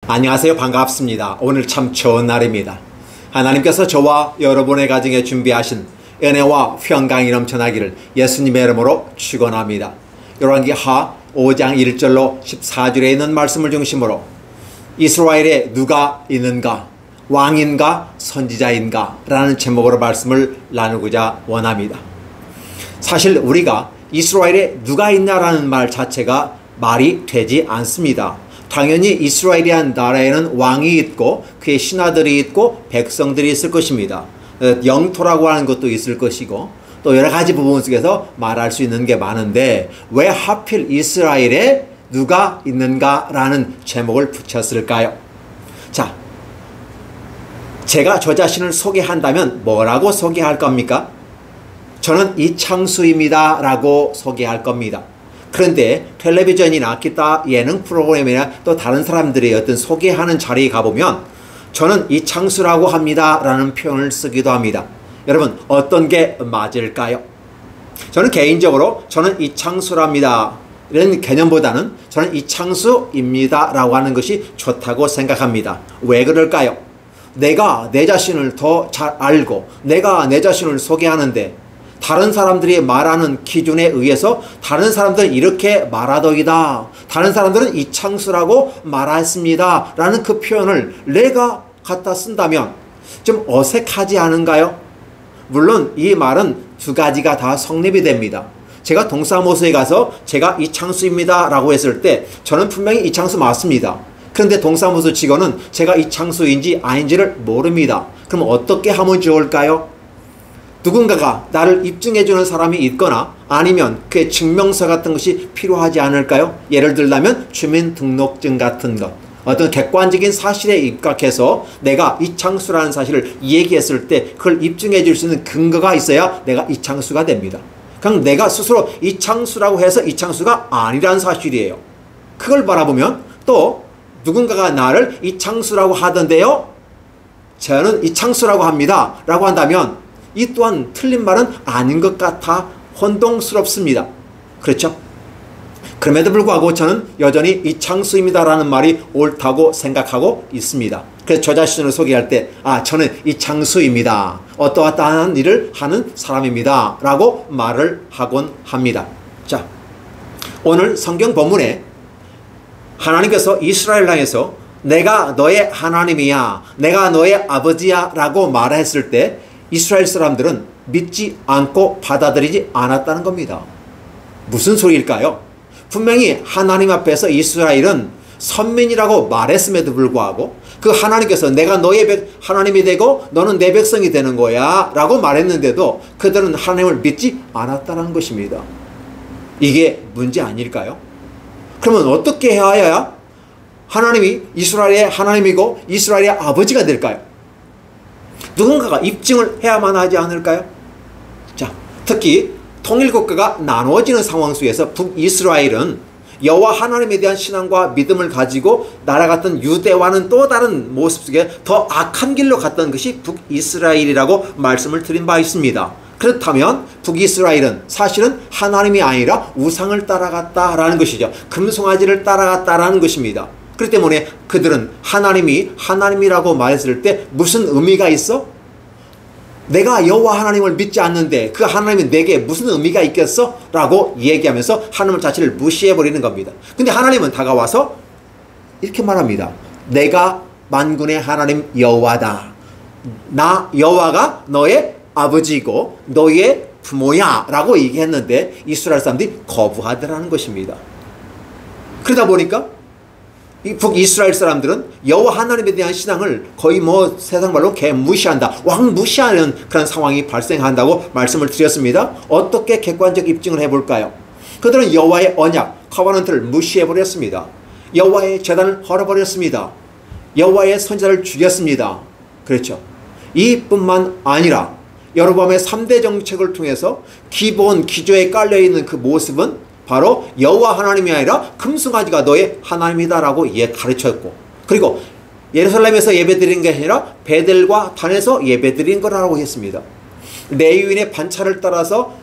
안녕하세요. 반갑습니다. 오늘 참 좋은 날입니다. 하나님께서 저와 여러분의 가정에 준비하신 은혜와 평강이 넘쳐나기를 예수님의 이름으로 축원합니다. 열왕기하 5장 1절로 14절에 있는 말씀을 중심으로 이스라엘에 누가 있는가? 왕인가? 선지자인가? 라는 제목으로 말씀을 나누고자 원합니다. 사실 우리가 이스라엘에 누가 있냐라는 말 자체가 말이 되지 않습니다. 당연히 이스라엘이란 나라에는 왕이 있고 그의 신하들이 있고 백성들이 있을 것입니다. 영토라고 하는 것도 있을 것이고 또 여러 가지 부분 속에서 말할 수 있는 게 많은데 왜 하필 이스라엘에 누가 있는가라는 제목을 붙였을까요? 자, 제가 저 자신을 소개한다면 뭐라고 소개할 겁니까? 저는 이창수입니다 라고 소개할 겁니다. 그런데 텔레비전이나 기타 예능 프로그램이나 또 다른 사람들이 어떤 소개하는 자리에 가보면 저는 이창수라고 합니다 라는 표현을 쓰기도 합니다. 여러분 어떤 게 맞을까요? 저는 개인적으로 저는 이창수랍니다 이런 개념보다는 저는 이창수입니다 라고 하는 것이 좋다고 생각합니다. 왜 그럴까요? 내가 내 자신을 더 잘 알고 내가 내 자신을 소개하는데 다른 사람들이 말하는 기준에 의해서 다른 사람들은 이렇게 말하더이다. 다른 사람들은 이창수라고 말했습니다. 라는 그 표현을 내가 갖다 쓴다면 좀 어색하지 않은가요? 물론 이 말은 두 가지가 다 성립이 됩니다. 제가 동사무소에 가서 제가 이창수입니다 라고 했을 때 저는 분명히 이창수 맞습니다. 그런데 동사무소 직원은 제가 이창수인지 아닌지를 모릅니다. 그럼 어떻게 하면 좋을까요? 누군가가 나를 입증해주는 사람이 있거나 아니면 그의 증명서 같은 것이 필요하지 않을까요? 예를 들자면 주민등록증 같은 것. 어떤 객관적인 사실에 입각해서 내가 이창수라는 사실을 얘기했을 때 그걸 입증해 줄 수 있는 근거가 있어야 내가 이창수가 됩니다. 그냥 내가 스스로 이창수라고 해서 이창수가 아니라는 사실이에요. 그걸 바라보면 또 누군가가 나를 이창수라고 하던데요. 저는 이창수라고 합니다. 라고 한다면 이 또한 틀린 말은 아닌 것 같아 혼동스럽습니다. 그렇죠? 그럼에도 불구하고 저는 여전히 이창수입니다라는 말이 옳다고 생각하고 있습니다. 그래서 저 자신을 소개할 때 저는 이창수입니다. 어떠한 일을 하는 사람입니다. 라고 말을 하곤 합니다. 자, 오늘 성경 본문에 하나님께서 이스라엘 향해서 내가 너의 하나님이야. 내가 너의 아버지야. 라고 말했을 때 이스라엘 사람들은 믿지 않고 받아들이지 않았다는 겁니다. 무슨 소리일까요? 분명히 하나님 앞에서 이스라엘은 선민이라고 말했음에도 불구하고 그 하나님께서 내가 너의 하나님이 되고 너는 내 백성이 되는 거야 라고 말했는데도 그들은 하나님을 믿지 않았다는 것입니다. 이게 문제 아닐까요? 그러면 어떻게 해야 하나님이 이스라엘의 하나님이고 이스라엘의 아버지가 될까요? 누군가가 입증을 해야만 하지 않을까요? 자, 특히 통일국가가 나누어지는 상황 속에서 북이스라엘은 여호와 하나님에 대한 신앙과 믿음을 가지고 나라 같은 유대와는 또 다른 모습 속에 더 악한 길로 갔던 것이 북이스라엘이라고 말씀을 드린 바 있습니다. 그렇다면 북이스라엘은 사실은 하나님이 아니라 우상을 따라갔다라는 것이죠. 금송아지를 따라갔다라는 것입니다. 그렇기 때문에 그들은 하나님이 하나님이라고 말했을 때 무슨 의미가 있어? 내가 여호와 하나님을 믿지 않는데 그 하나님이 내게 무슨 의미가 있겠어? 라고 얘기하면서 하나님 자체를 무시해버리는 겁니다. 근데 하나님은 다가와서 이렇게 말합니다. 내가 만군의 하나님 여호와다. 나 여호와가 너의 아버지고 너의 부모야 라고 얘기했는데 이스라엘 사람들이 거부하더라는 것입니다. 그러다 보니까 이 북이스라엘 사람들은 여호와 하나님에 대한 신앙을 거의 세상 말로 개무시한다. 왕무시하는 그런 상황이 발생한다고 말씀을 드렸습니다. 어떻게 객관적 입증을 해볼까요? 그들은 여호와의 언약, 커버넌트를 무시해버렸습니다. 여호와의 제단을 헐어버렸습니다. 여호와의 선지자를 죽였습니다. 그렇죠. 이뿐만 아니라 여로보암의 3대 정책을 통해서 기본 기조에 깔려있는 그 모습은 바로 여호와 하나님이 아니라 금송아지가 너의 하나님이다라고 가르쳤고 그리고 예루살렘에서 예배드린 게 아니라 베델과 단에서 예배드린 거라고 했습니다. 레위인의 반차를 따라서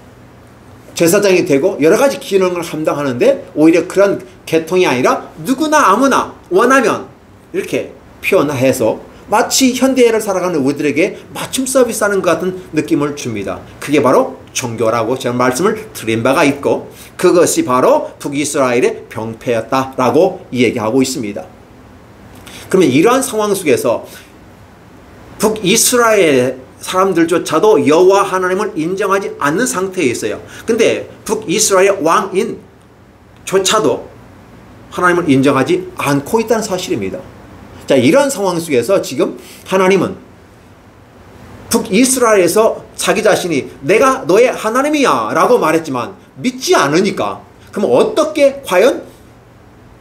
제사장이 되고 여러 가지 기능을 감당하는데 오히려 그런 계통이 아니라 누구나 아무나 원하면 이렇게 표현해서 마치 현대를 살아가는 우리들에게 맞춤 서비스하는 것 같은 느낌을 줍니다. 그게 바로 종교라고 제가 말씀을 드린 바가 있고, 그것이 바로 북이스라엘의 병폐였다라고 이야기하고 있습니다. 그러면 이러한 상황 속에서 북이스라엘 사람들조차도 여호와 하나님을 인정하지 않는 상태에 있어요. 근데 북이스라엘 왕인 조차도 하나님을 인정하지 않고 있다는 사실입니다. 자, 이런 상황 속에서 지금 하나님은 북이스라엘에서 자기 자신이 내가 너의 하나님이야 라고 말했지만 믿지 않으니까, 그럼 어떻게 과연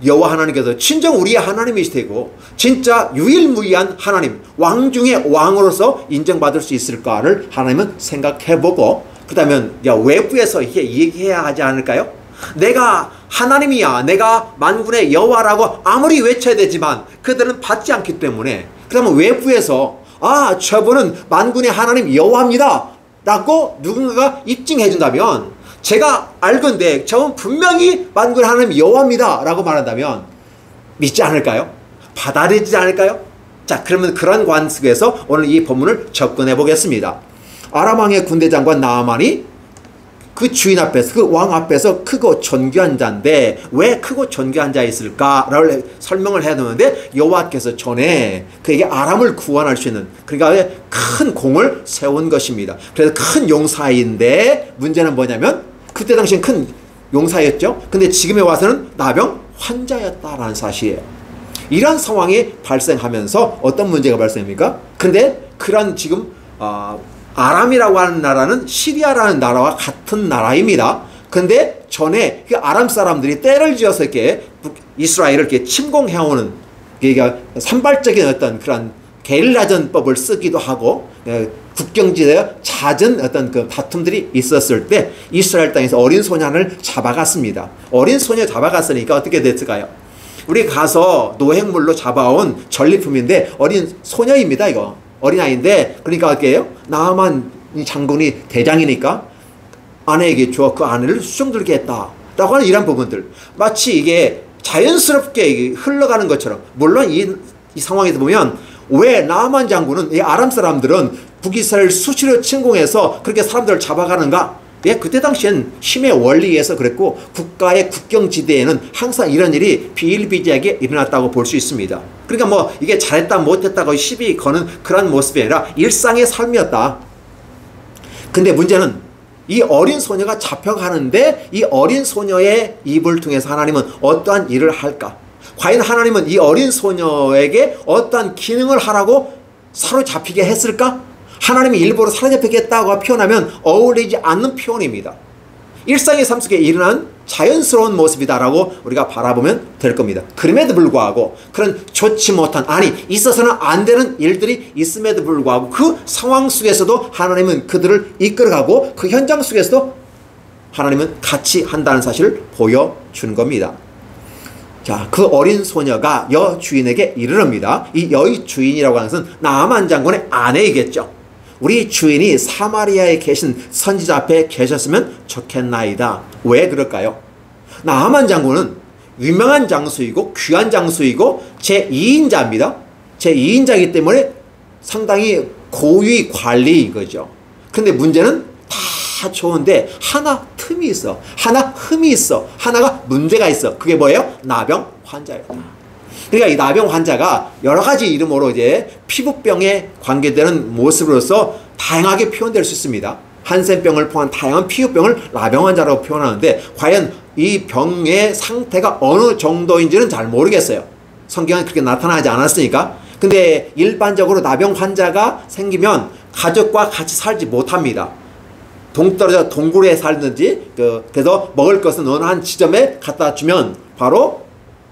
여호와 하나님께서 진정 우리의 하나님이시되고 진짜 유일무이한 하나님, 왕 중의 왕으로서 인정받을 수 있을까를 하나님은 생각해보고, 그렇다면 외부에서 이렇게 얘기해야 하지 않을까요? 내가 하나님이야, 내가 만군의 여호와라고 아무리 외쳐야 되지만 그들은 받지 않기 때문에, 그러면 외부에서 저분은 만군의 하나님 여호와입니다 라고 누군가가 입증해 준다면, 제가 알건대 저분 분명히 만군의 하나님 여호와입니다 라고 말한다면 믿지 않을까요? 받아들이지 않을까요? 자, 그러면 그런 관 속에서 오늘 이 본문을 접근해 보겠습니다. 아람 왕의 군대 장관 나아만이 그 주인 앞에서, 그 왕 앞에서 크고 존귀한 자인데 왜 크고 존귀한 자였을까를 설명을 해야 되는데, 여호와께서 전에 그에게 아람을 구원할 수 있는, 그러니까 큰 공을 세운 것입니다. 그래서 큰 용사인데 문제는 뭐냐면 그때 당시엔 큰 용사였죠. 근데 지금에 와서는 나병 환자였다라는 사실이에요. 이런 상황이 발생하면서 어떤 문제가 발생합니까? 근데 그런 지금 아람이라고 하는 나라는 시리아라는 나라와 같은 나라입니다. 근데 전에 그 아람 사람들이 때를 지어서 이렇게 이스라엘을 이렇게 침공해오는, 그러니까 산발적인 어떤 그런 게릴라전법을 쓰기도 하고, 국경지대에 잦은 어떤 그 다툼들이 있었을 때 이스라엘 땅에서 어린 소년을 잡아갔습니다. 어린 소녀 잡아갔으니까 어떻게 됐을까요? 우리 가서 노획물로 잡아온 전리품인데 어린 소녀입니다. 이거 어린아이인데, 그러니까 어떻게 해요? 나아만 장군이 대장이니까 아내에게 줘 그 아내를 수종들게 했다 라고 하는 이런 부분들, 마치 이게 자연스럽게 흘러가는 것처럼. 물론 이 상황에서 보면 왜 나아만 장군은, 이 아람 사람들은 북이스라엘 수시로 침공해서 그렇게 사람들을 잡아가는가? 그때 당시엔 힘의 원리에서 그랬고, 국가의 국경지대에는 항상 이런 일이 비일비재하게 일어났다고 볼 수 있습니다. 그러니까 뭐 이게 잘했다 못했다고 시비 거는 그런 모습이 아니라 일상의 삶이었다. 근데 문제는 이 어린 소녀가 잡혀가는데 이 어린 소녀의 입을 통해서 하나님은 어떠한 일을 할까? 과연 하나님은 이 어린 소녀에게 어떠한 기능을 하라고 사로잡히게 했을까? 하나님이 일부러 사로잡히겠다고 표현하면 어울리지 않는 표현입니다. 일상의 삶 속에 일어난 자연스러운 모습이다라고 우리가 바라보면 될 겁니다. 그럼에도 불구하고 그런 좋지 못한, 있어서는 안 되는 일들이 있음에도 불구하고 그 상황 속에서도 하나님은 그들을 이끌어가고 그 현장 속에서도 하나님은 같이 한다는 사실을 보여준 겁니다. 자, 그 어린 소녀가 여주인에게 이르릅니다. 이 여주인이라고 하는 것은 나아만 장군의 아내이겠죠. 우리 주인이 사마리아에 계신 선지자 앞에 계셨으면 좋겠나이다. 왜 그럴까요? 나아만 장군은 유명한 장수이고 귀한 장수이고 제2인자입니다. 제2인자이기 때문에 상당히 고위 관리인 거죠. 근데 문제는 다 좋은데 하나 틈이 있어. 하나 흠이 있어. 하나가 문제가 있어. 그게 뭐예요? 나병 환자였다. 그러니까 이 나병 환자가 여러 가지 이름으로 이제 피부병에 관계되는 모습으로서 다양하게 표현될 수 있습니다. 한센병을 포함한 다양한 피부병을 나병 환자라고 표현하는데, 과연 이 병의 상태가 어느 정도인지는 잘 모르겠어요. 성경은 그렇게 나타나지 않았으니까. 근데 일반적으로 나병 환자가 생기면 가족과 같이 살지 못합니다. 동떨어져 동굴에 살든지, 그래서 먹을 것은 어느 한 지점에 갖다 주면 바로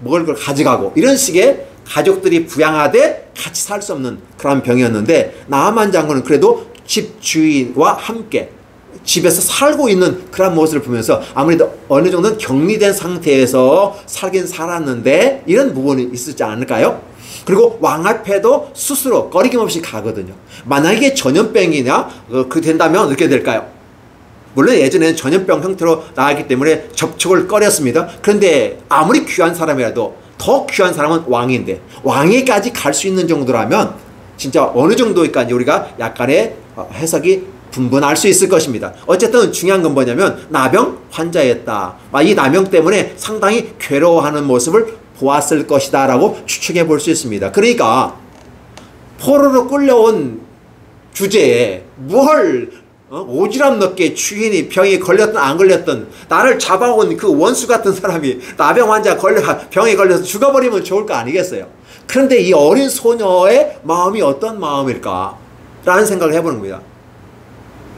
먹을 걸 가져가고, 이런 식의 가족들이 부양하되 같이 살 수 없는 그런 병이었는데, 나아만 장군은 그래도 집 주인과 함께 집에서 살고 있는 그런 모습을 보면서 아무래도 어느 정도는 격리된 상태에서 살긴 살았는데 이런 부분이 있었지 않을까요? 그리고 왕 앞에도 스스로 꺼리김없이 가거든요. 만약에 전염병이냐 그 된다면 어떻게 될까요? 물론 예전에는 전염병 형태로 나왔기 때문에 접촉을 꺼렸습니다. 그런데 아무리 귀한 사람이라도 더 귀한 사람은 왕인데 왕에까지 갈 수 있는 정도라면 진짜 어느 정도일까지 우리가 약간의 해석이 분분할 수 있을 것입니다. 어쨌든 중요한 건 뭐냐면 나병 환자였다. 이 나병 때문에 상당히 괴로워하는 모습을 보았을 것이다 라고 추측해 볼 수 있습니다. 그러니까 포로로 끌려온 주제에 뭘 오지랖 넓게 주인이 병에 걸렸든 안 걸렸든 나를 잡아온 그 원수 같은 사람이 나병 환자 병에 걸려서 죽어버리면 좋을 거 아니겠어요. 그런데 이 어린 소녀의 마음이 어떤 마음일까 라는 생각을 해보는 겁니다.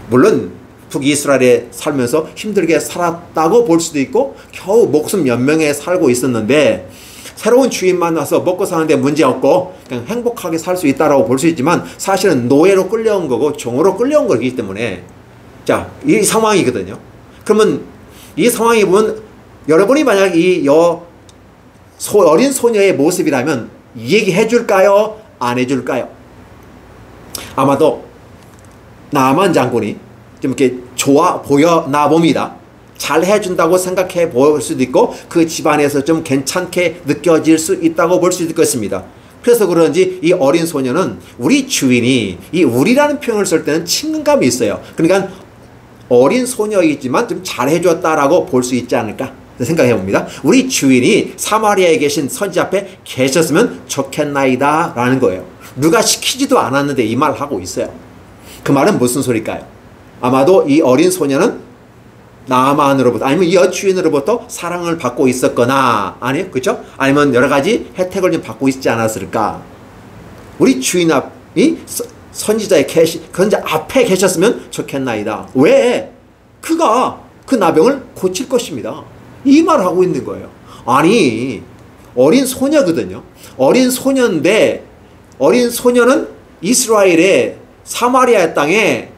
물론 북이스라엘에 살면서 힘들게 살았다고 볼 수도 있고 겨우 목숨 몇 명에 살고 있었는데 새로운 주인 만나서 먹고 사는데 문제없고 그냥 행복하게 살 수 있다고 볼 수 있지만 사실은 노예로 끌려온 거고 종으로 끌려온 거기 때문에 자, 이 상황이거든요. 그러면 이 상황이 보면 여러분이 만약 이 어린 소녀의 모습이라면 얘기해 줄까요? 안 해줄까요? 아마도 나만 장군이 좀 이렇게 좋아 보여나 봅니다. 잘 해준다고 생각해 볼 수도 있고 그 집안에서 좀 괜찮게 느껴질 수 있다고 볼 수 있겠습니다. 그래서 그런지 이 어린 소녀는 우리 주인이 이 우리라는 표현을 쓸 때는 친근감이 있어요. 그러니까 어린 소녀이지만 좀 잘해줬다라고 볼 수 있지 않을까 생각해 봅니다. 우리 주인이 사마리아에 계신 선지 앞에 계셨으면 좋겠나이다 라는 거예요. 누가 시키지도 않았는데 이 말을 하고 있어요. 그 말은 무슨 소리일까요? 아마도 이 어린 소녀는 나만으로부터 아니면 이 여주인으로부터 사랑을 받고 있었거나 아니요 그렇죠? 아니면 여러 가지 혜택을 좀 받고 있지 않았을까? 우리 주인 앞이 선지자의 선지자 앞에 계셨으면 좋겠나이다. 왜? 그가 그 나병을 고칠 것입니다. 이 말을 하고 있는 거예요. 아니 어린 소녀거든요. 어린 소녀인데 어린 소녀는 이스라엘의 사마리아 땅에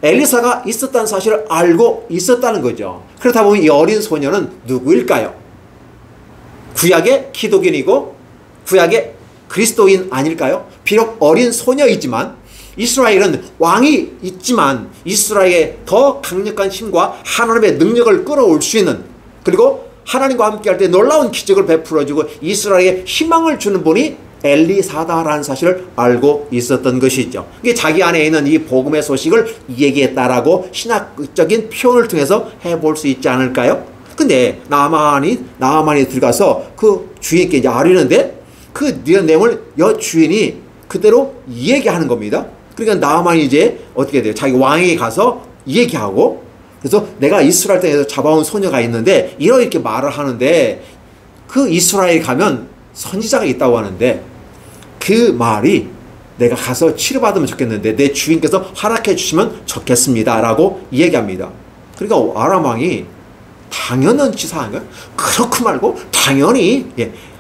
엘리사가 있었다는 사실을 알고 있었다는 거죠. 그렇다 보면 이 어린 소녀는 누구일까요? 구약의 기독인이고 구약의 그리스도인 아닐까요? 비록 어린 소녀이지만 이스라엘은 왕이 있지만 이스라엘의 더 강력한 힘과 하나님의 능력을 끌어올 수 있는 그리고 하나님과 함께 할 때 놀라운 기적을 베풀어주고 이스라엘에 희망을 주는 분이 엘리사다라는 사실을 알고 있었던 것이죠. 이게 자기 안에 있는 이 복음의 소식을 얘기했다라고 신학적인 표현을 통해서 해볼 수 있지 않을까요? 근데 나만이 들어가서 그 주인께 이제 아뢰는데 그 내용을 여주인이 그대로 얘기하는 겁니다. 그러니까 나만이 이제 어떻게 돼요? 자기 왕에게 가서 얘기하고 그래서 내가 이스라엘 땅에서 잡아온 소녀가 있는데 이렇게 말을 하는데 그 이스라엘 가면 선지자가 있다고 하는데 그 말이 내가 가서 치료받으면 좋겠는데 내 주인께서 허락해 주시면 좋겠습니다 라고 얘기합니다. 그러니까 아람 왕이 당연한 치사한가? 그렇고 말고 당연히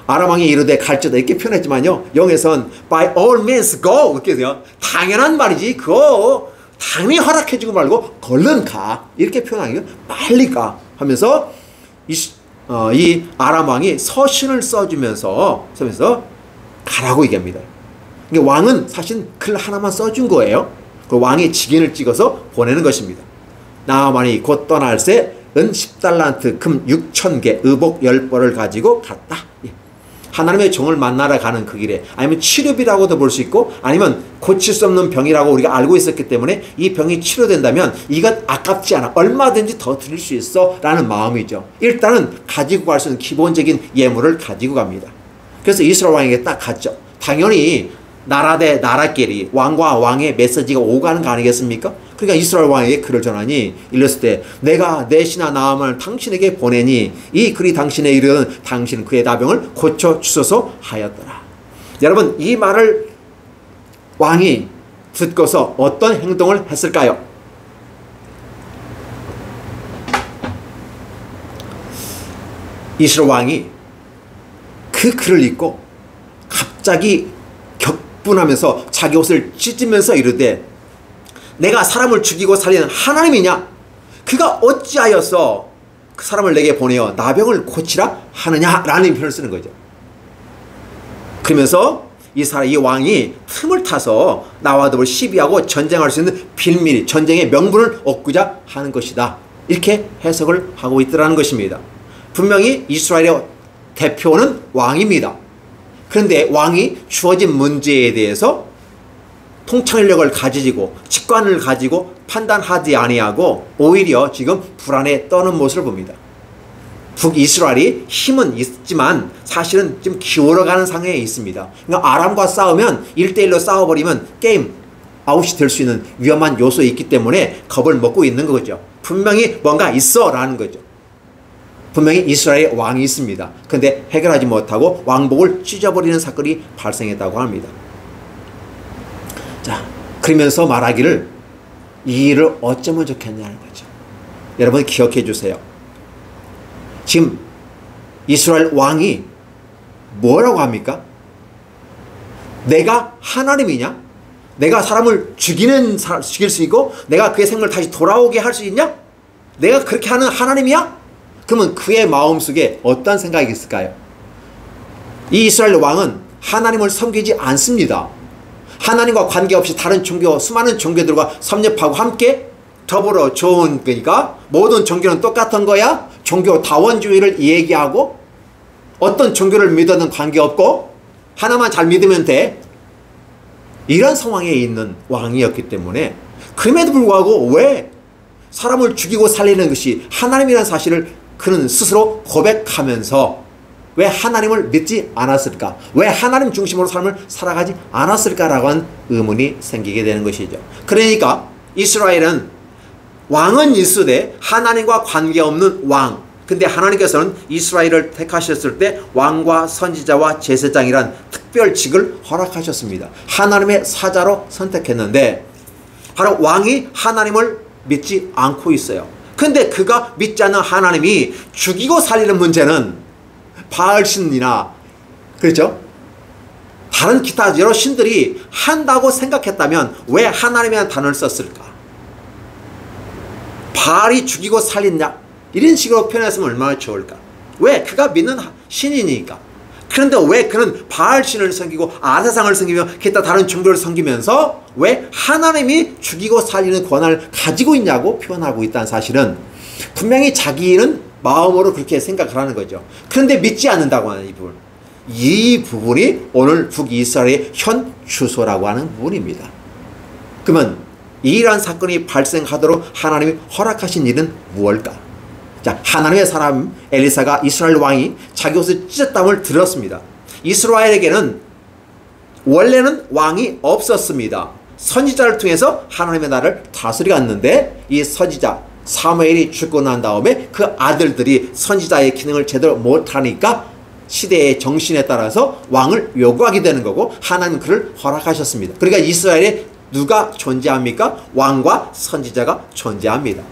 아람 왕이 이르되 갈지어다 이렇게 표현했지만요 영에선 by all means go 이렇게 돼요. 당연한 말이지 그거 당연히 허락해 주고 말고 얼른 가 이렇게 표현하니까 빨리 가 하면서 이 아람 왕이 서신을 써주면서 가라고 얘기합니다. 그러니까 왕은 사실 글 하나만 써준 거예요. 그 왕의 직인을 찍어서 보내는 것입니다. 나아만이 곧 떠날새 은 10달란트 금 6,000개 의복 10벌을 가지고 갔다. 하나님의 종을 만나러 가는 그 길에 아니면 치료비라고도 볼 수 있고 아니면 고칠 수 없는 병이라고 우리가 알고 있었기 때문에 이 병이 치료된다면 이것 아깝지 않아 얼마든지 더 드릴 수 있어 라는 마음이죠. 일단은 가지고 갈 수 있는 기본적인 예물을 가지고 갑니다. 그래서 이스라엘 왕에게 딱 갔죠. 당연히 나라 대 나라끼리 왕과 왕의 메시지가 오가는 거 아니겠습니까? 그러니까 이스라엘 왕에게 글을 전하니 일렀을 때 내가 내 신하 나아만을 당신에게 보내니 이 글이 당신에 이르는 당신은 그의 나병을 고쳐주소서 하였더라. 여러분 이 말을 왕이 듣고서 어떤 행동을 했을까요? 이스라엘 왕이 그 글을 읽고 갑자기 격분하면서 자기 옷을 찢으면서 이르되 내가 사람을 죽이고 살리는 하나님이냐? 그가 어찌하여서 그 사람을 내게 보내어 나병을 고치라 하느냐라는 표현을 쓰는 거죠. 그러면서 이 왕이 틈을 타서 나와 더불어 시비하고 전쟁할 수 있는 빌미리 전쟁의 명분을 얻고자 하는 것이다. 이렇게 해석을 하고 있더라는 것입니다. 분명히 이스라엘의 대표는 왕입니다. 그런데 왕이 주어진 문제에 대해서 통찰력을 가지고 직관을 가지고 판단하지 아니하고 오히려 지금 불안에 떠는 모습을 봅니다. 북이스라엘이 힘은 있지만 사실은 좀 기울어가는 상황에 있습니다. 그러니까 아람과 싸우면 1대1로 싸워버리면 게임 아웃이 될 수 있는 위험한 요소에 있기 때문에 겁을 먹고 있는 거죠. 분명히 뭔가 있어 라는 거죠. 분명히 이스라엘에 왕이 있습니다. 그런데 해결하지 못하고 왕복을 찢어버리는 사건이 발생했다고 합니다. 자, 그러면서 말하기를 이 일을 어쩌면 좋겠냐는 거죠. 여러분 기억해 주세요. 지금 이스라엘 왕이 뭐라고 합니까? 내가 하나님이냐? 내가 사람을 죽일 수 있고 내가 그의 생명을 다시 돌아오게 할 수 있냐? 내가 그렇게 하는 하나님이야? 그러면 그의 마음속에 어떤 생각이 있을까요? 이 이스라엘 왕은 하나님을 섬기지 않습니다. 하나님과 관계없이 다른 종교, 수많은 종교들과 섭렵하고 함께 더불어 좋은 거니까 모든 종교는 똑같은 거야? 종교 다원주의를 얘기하고 어떤 종교를 믿어도 관계없고 하나만 잘 믿으면 돼. 이런 상황에 있는 왕이었기 때문에 그럼에도 불구하고 왜 사람을 죽이고 살리는 것이 하나님이라는 사실을 그는 스스로 고백하면서 왜 하나님을 믿지 않았을까? 왜 하나님 중심으로 삶을 살아가지 않았을까라고 하는 의문이 생기게 되는 것이죠. 그러니까 이스라엘은 왕은 있으되 하나님과 관계없는 왕. 근데 하나님께서는 이스라엘을 택하셨을 때 왕과 선지자와 제사장이란 특별직을 허락하셨습니다. 하나님의 사자로 선택했는데 바로 왕이 하나님을 믿지 않고 있어요. 근데 그가 믿지 않는 하나님이 죽이고 살리는 문제는 바알신이나 그렇죠? 다른 기타 여러 신들이 한다고 생각했다면 왜 하나님이라는 단어를 썼을까? 바알이 죽이고 살린다 이런 식으로 표현했으면 얼마나 좋을까? 왜? 그가 믿는 신이니까. 그런데 왜 그는 바알신을 섬기고 아세상을 섬기며 기타 다른 종교를 섬기면서 왜 하나님이 죽이고 살리는 권한을 가지고 있냐고 표현하고 있다는 사실은 분명히 자기는 마음으로 그렇게 생각을 하는 거죠. 그런데 믿지 않는다고 하는 이 부분. 이 부분이 오늘 북이스라엘의 현 주소라고 하는 부분입니다. 그러면 이러한 사건이 발생하도록 하나님이 허락하신 일은 무엇일까? 자, 하나님의 사람 엘리사가 이스라엘 왕이 자기 옷을 찢었다함을 들었습니다. 이스라엘에게는 원래는 왕이 없었습니다. 선지자를 통해서 하나님의 나라를 다스려갔는데 이 선지자 사무엘이 죽고 난 다음에 그 아들들이 선지자의 기능을 제대로 못하니까 시대의 정신에 따라서 왕을 요구하게 되는 거고 하나님은 그를 허락하셨습니다. 그러니까 이스라엘에 누가 존재합니까? 왕과 선지자가 존재합니다.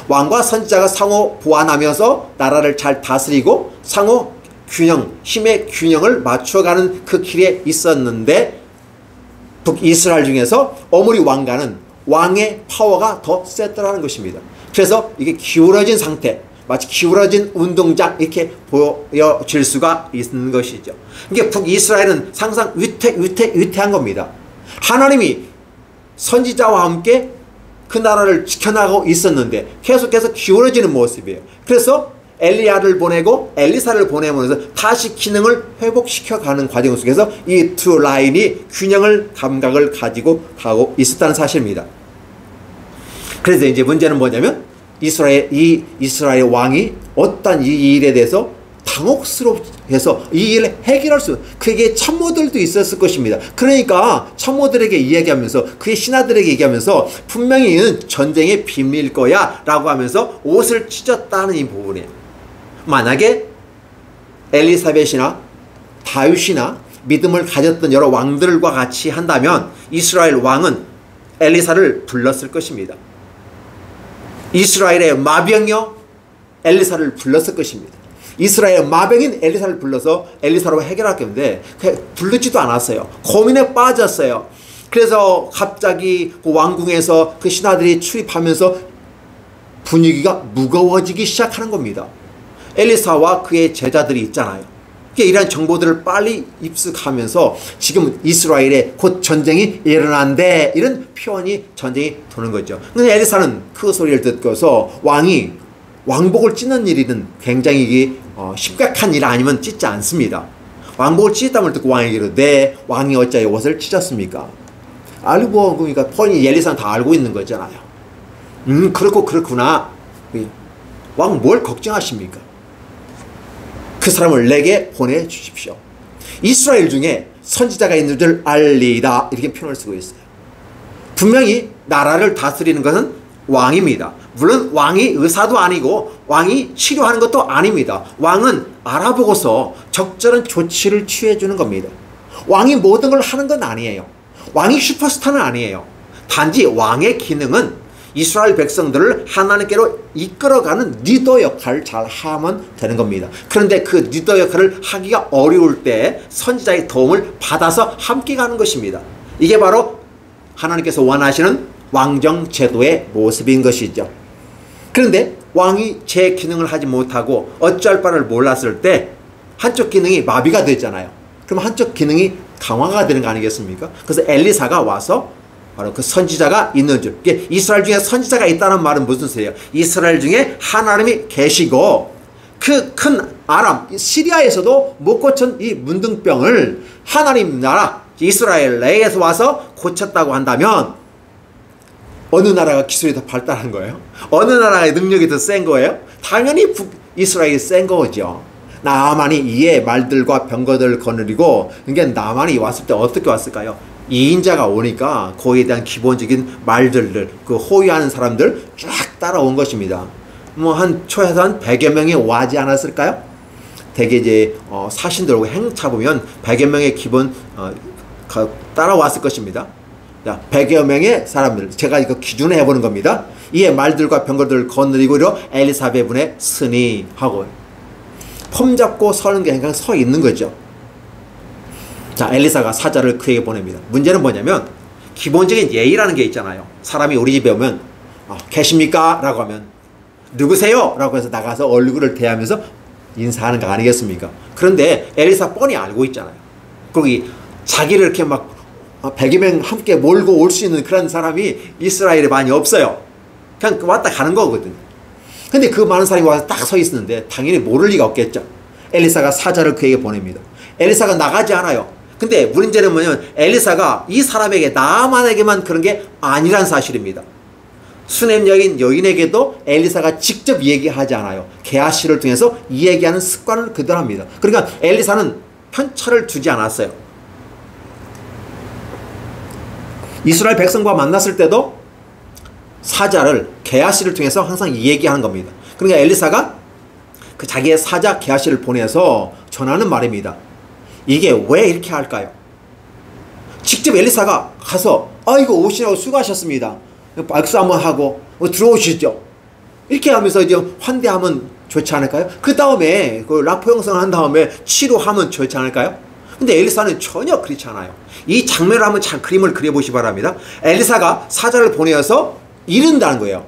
왕과 선지자가 상호 보완하면서 나라를 잘 다스리고 상호 균형, 힘의 균형을 맞춰가는 그 길에 있었는데 북이스라엘 중에서 오므리 왕가는 왕의 파워가 더 셌더라는 것입니다. 그래서 이게 기울어진 상태, 마치 기울어진 운동장 이렇게 보여질 수가 있는 것이죠. 이게 북이스라엘은 항상 위태한 겁니다. 하나님이 선지자와 함께 그 나라를 지켜나가고 있었는데 계속해서 기울어지는 모습이에요. 그래서 엘리야를 보내고 엘리사를 보내면서 다시 기능을 회복시켜가는 과정 속에서 이 두 라인이 균형을 감각을 가지고 가고 있었다는 사실입니다. 그래서 이제 문제는 뭐냐면 이스라엘 왕이 어떤 이 일에 대해서 당혹스러워해서 이 일을 해결할 수 그에게 참모들도 있었을 것입니다. 그러니까 참모들에게 이야기하면서 그의 신하들에게 얘기하면서 분명히 이는 전쟁의 비밀일 거야 라고 하면서 옷을 찢었다는 이 부분이에요. 만약에 엘리사벳이나 다윗이나 믿음을 가졌던 여러 왕들과 같이 한다면 이스라엘 왕은 엘리사를 불렀을 것입니다. 이스라엘의 마병이요 엘리사를 불렀을 것입니다. 이스라엘 마병인 엘리사를 불러서 엘리사로 해결할 건데 부르지도 않았어요. 고민에 빠졌어요. 그래서 갑자기 그 왕궁에서 그 신하들이 출입하면서 분위기가 무거워지기 시작하는 겁니다. 엘리사와 그의 제자들이 있잖아요. 이러한 정보들을 빨리 입수하면서 지금 이스라엘에 곧 전쟁이 일어난대 이런 표현이 전쟁이 도는 거죠. 근데 엘리사는 그 소리를 듣고서 왕이 왕복을 찢는 일은 굉장히 심각한 일 아니면 찢지 않습니다. 왕복을 찢었다면 듣고 왕에게로 네 왕이 어찌하여 옷을 찢었습니까? 알고 그러니까 폰이 엘리사는 다 알고 있는 거잖아요. 그렇구나. 왕 뭘 걱정하십니까? 그 사람을 내게 보내주십시오. 이스라엘 중에 선지자가 있는 줄 알리이다 이렇게 표현을 쓰고 있어요. 분명히 나라를 다스리는 것은 왕입니다. 물론 왕이 의사도 아니고 왕이 치료하는 것도 아닙니다. 왕은 알아보고서 적절한 조치를 취해주는 겁니다. 왕이 모든 걸 하는 건 아니에요. 왕이 슈퍼스타는 아니에요. 단지 왕의 기능은 이스라엘 백성들을 하나님께로 이끌어가는 리더 역할을 잘 하면 되는 겁니다. 그런데 그 리더 역할을 하기가 어려울 때 선지자의 도움을 받아서 함께 가는 것입니다. 이게 바로 하나님께서 원하시는 왕정 제도의 모습인 것이죠. 그런데 왕이 제 기능을 하지 못하고 어쩔 바를 몰랐을 때 한쪽 기능이 마비가 되잖아요. 그럼 한쪽 기능이 강화가 되는 거 아니겠습니까? 그래서 엘리사가 와서 바로 그 선지자가 있는 줄. 이스라엘 중에 선지자가 있다는 말은 무슨 소리예요? 이스라엘 중에 하나님이 계시고 그 큰 아람, 시리아에서도 못 고친 이 문둥병을 하나님 나라 이스라엘 내에서 와서 고쳤다고 한다면 어느 나라가 기술이 더 발달한 거예요? 어느 나라의 능력이 더 센 거예요? 당연히 이스라엘이 센 거죠. 나만이 이에 말들과 병거들을 거느리고 그러니까 나만이 왔을 때 어떻게 왔을까요? 2인자가 오니까 거기에 대한 기본적인 말들을 그 호위하는 사람들 쫙 따라온 것입니다. 뭐 한 최소한 100여 명이 와지 않았을까요? 대개 이제 사신들하고 행차 보면 100여 명의 기본 따라왔을 것입니다. 자, 100여 명의 사람들 제가 이거 기준에 해보는 겁니다. 이에 말들과 병거들을 거느리고 엘리사벳 분의 스니 하고 폼 잡고 서는 게 그냥 서 있는 거죠. 자, 엘리사가 사자를 그에게 보냅니다. 문제는 뭐냐면 기본적인 예의라는 게 있잖아요. 사람이 우리 집에 오면 계십니까? 라고 하면 누구세요? 라고 해서 나가서 얼굴을 대하면서 인사하는 거 아니겠습니까? 그런데 엘리사 뻔히 알고 있잖아요. 거기 자기를 이렇게 막 100여 명 함께 몰고 올 수 있는 그런 사람이 이스라엘에 많이 없어요. 그냥 왔다 가는 거거든요. 근데 그 많은 사람이 와서 딱 서 있었는데 당연히 모를 리가 없겠죠. 엘리사가 사자를 그에게 보냅니다. 엘리사가 나가지 않아요. 근데 문제는 뭐냐면 엘리사가 이 사람에게 나만에게만 그런 게 아니란 사실입니다. 수넴 여인에게도 엘리사가 직접 얘기하지 않아요. 게하시를 통해서 이 얘기하는 습관을 그대로 합니다. 그러니까 엘리사는 편차를 두지 않았어요. 이스라엘 백성과 만났을 때도 사자를 게하시를 통해서 항상 이 얘기하는 겁니다. 그러니까 엘리사가 그 자기의 사자 게하시를 보내서 전하는 말입니다. 이게 왜 이렇게 할까요? 직접 엘리사가 가서 아이고 오시라고 수고하셨습니다. 박수 한번 하고 들어오시죠. 이렇게 하면서 이제 환대하면 좋지 않을까요? 그 다음에 그 라포 형성을 한 다음에 치료하면 좋지 않을까요? 근데 엘리사는 전혀 그렇지 않아요. 이 장면을 한번 참 그림을 그려보시기 바랍니다. 엘리사가 사자를 보내어서 이른다는 거예요.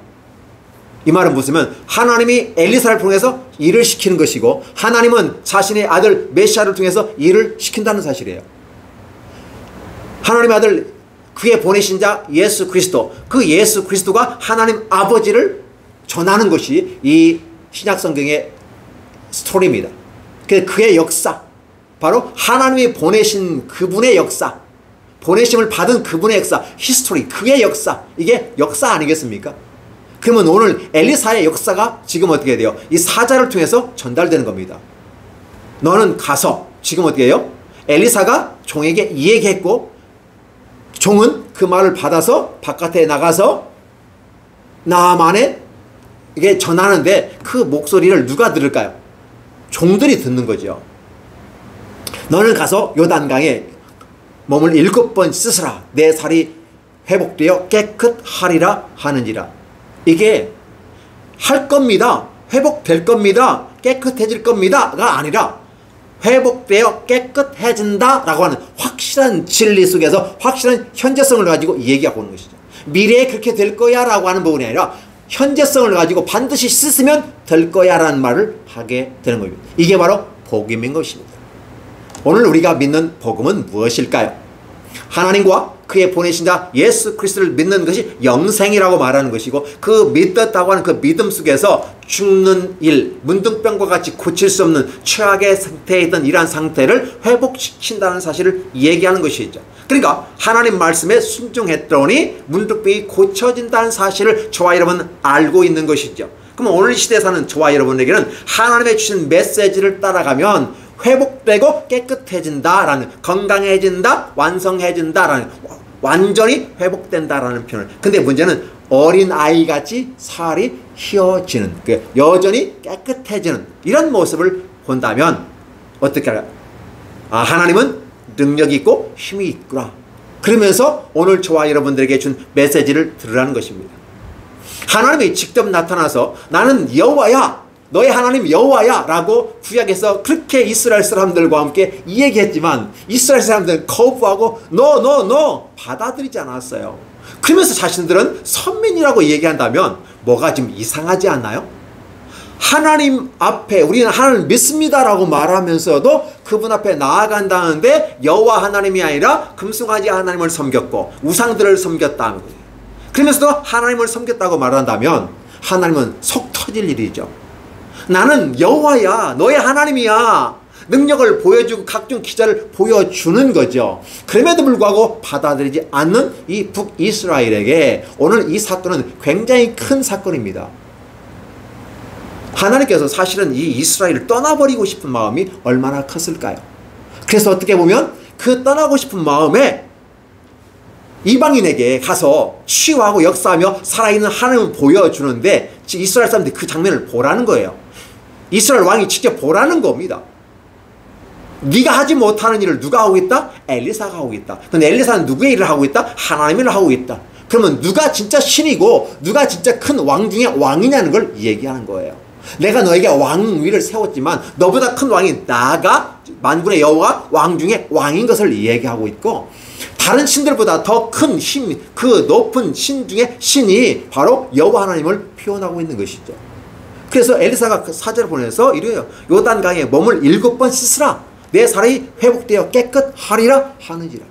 이 말은 무엇이면 하나님이 엘리사를 통해서 일을 시키는 것이고 하나님은 자신의 아들 메시아를 통해서 일을 시킨다는 사실이에요. 하나님의 아들 그의 보내신 자 예수 그리스도, 그 예수 그리스도가 하나님 아버지를 전하는 것이 이 신약성경의 스토리입니다. 그의 역사, 바로 하나님이 보내신 그분의 역사, 보내심을 받은 그분의 역사, 히스토리, 그의 역사, 이게 역사 아니겠습니까? 그러면 오늘 엘리사의 역사가 지금 어떻게 돼요? 이 사자를 통해서 전달되는 겁니다. 너는 가서 지금 어떻게 해요? 엘리사가 종에게 이 얘기했고 종은 그 말을 받아서 바깥에 나가서 나만에 이게 전하는데 그 목소리를 누가 들을까요? 종들이 듣는 거죠. 너는 가서 요단강에 몸을 7번 씻으라. 내 살이 회복되어 깨끗하리라 하는지라. 이게 할 겁니다. 회복될 겁니다. 깨끗해질 겁니다가 아니라 회복되어 깨끗해진다 라고 하는 확실한 진리 속에서 확실한 현재성을 가지고 얘기하고 있는 것이죠. 미래에 그렇게 될 거야 라고 하는 부분이 아니라 현재성을 가지고 반드시 씻으면 될 거야 라는 말을 하게 되는 겁니다. 이게 바로 복음인 것입니다. 오늘 우리가 믿는 복음은 무엇일까요? 하나님과 그의 보내신 자 예수 그리스도를 믿는 것이 영생이라고 말하는 것이고, 그 믿었다고 하는 그 믿음 속에서 죽는 일, 문둥병과 같이 고칠 수 없는 최악의 상태에 있던 이러한 상태를 회복시킨다는 사실을 얘기하는 것이죠. 그러니까 하나님 말씀에 순종했더니 문둥병이 고쳐진다는 사실을 저와 여러분 알고 있는 것이죠. 그럼 오늘 시대에 사는 저와 여러분에게는 하나님의 주신 메시지를 따라가면 회복되고 깨끗해진다라는, 건강해진다, 완성해진다라는, 완전히 회복된다라는 표현을. 근데 문제는 어린아이같이 살이 휘어지는, 여전히 깨끗해지는 이런 모습을 본다면 어떻게 할까요? 아, 하나님은 능력이 있고 힘이 있구나. 그러면서 오늘 저와 여러분들에게 준 메시지를 들으라는 것입니다. 하나님이 직접 나타나서 나는 여호와야, 너의 하나님 여호와야 라고 구약에서 그렇게 이스라엘 사람들과 함께 얘기했지만 이스라엘 사람들은 거부하고 no 받아들이지 않았어요. 그러면서 자신들은 선민이라고 얘기한다면 뭐가 좀 이상하지 않나요? 하나님 앞에 우리는 하나님을 믿습니다라고 말하면서도 그분 앞에 나아간다는데 여호와 하나님이 아니라 금송아지 하나님을 섬겼고 우상들을 섬겼다는 거예요. 그러면서도 하나님을 섬겼다고 말한다면 하나님은 속 터질 일이죠. 나는 여호와야, 너의 하나님이야. 능력을 보여주고 각종 기자를 보여주는 거죠. 그럼에도 불구하고 받아들이지 않는 이 북이스라엘에게 오늘 이 사건은 굉장히 큰 사건입니다. 하나님께서 사실은 이 이스라엘을 떠나버리고 싶은 마음이 얼마나 컸을까요? 그래서 어떻게 보면 그 떠나고 싶은 마음에 이방인에게 가서 치유하고 역사하며 살아있는 하나님을 보여주는데 이스라엘 사람들이 그 장면을 보라는 거예요. 이스라엘 왕이 직접 보라는 겁니다. 네가 하지 못하는 일을 누가 하고 있다? 엘리사가 하고 있다. 근데 엘리사는 누구의 일을 하고 있다? 하나님의 일을 하고 있다. 그러면 누가 진짜 신이고 누가 진짜 큰 왕 중에 왕이냐는 걸 얘기하는 거예요. 내가 너에게 왕위를 세웠지만 너보다 큰 왕이 나가 만군의 여호와 왕 중에 왕인 것을 얘기하고 있고, 다른 신들보다 더 큰 힘, 그 높은 신 중에 신이 바로 여호와 하나님을 표현하고 있는 것이죠. 그래서 엘리사가 그 사절을 보내서 이래요. 요단강에 몸을 7번 씻으라. 내 살이 회복되어 깨끗하리라 하는지라.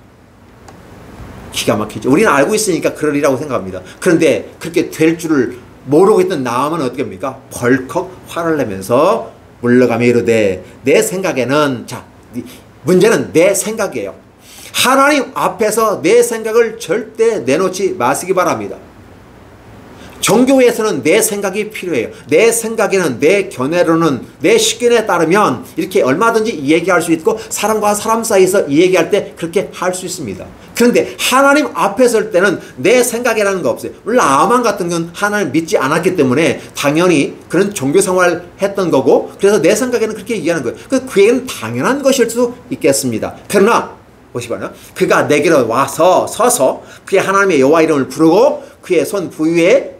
기가 막히죠. 우리는 알고 있으니까 그러리라고 생각합니다. 그런데 그렇게 될 줄을 모르고 있던 나아만은 어떻게 합니까? 벌컥 화를 내면서 물러가며 이르되, 내 생각에는, 자, 문제는 내 생각이에요. 하나님 앞에서 내 생각을 절대 내놓지 마시기 바랍니다. 종교에서는 내 생각이 필요해요. 내 생각에는, 내 견해로는, 내 식견에 따르면 이렇게 얼마든지 얘기할 수 있고 사람과 사람 사이에서 얘기할 때 그렇게 할 수 있습니다. 그런데 하나님 앞에 설 때는 내 생각이라는 거 없어요. 물론 아만 같은 건 하나님 믿지 않았기 때문에 당연히 그런 종교 생활을 했던 거고, 그래서 내 생각에는 그렇게 얘기하는 거예요. 그에게는 당연한 것일 수 있겠습니다. 그러나 보시면요, 그가 내게로 와서 서서 그의 하나님의 여호와 이름을 부르고 그의 손 부위에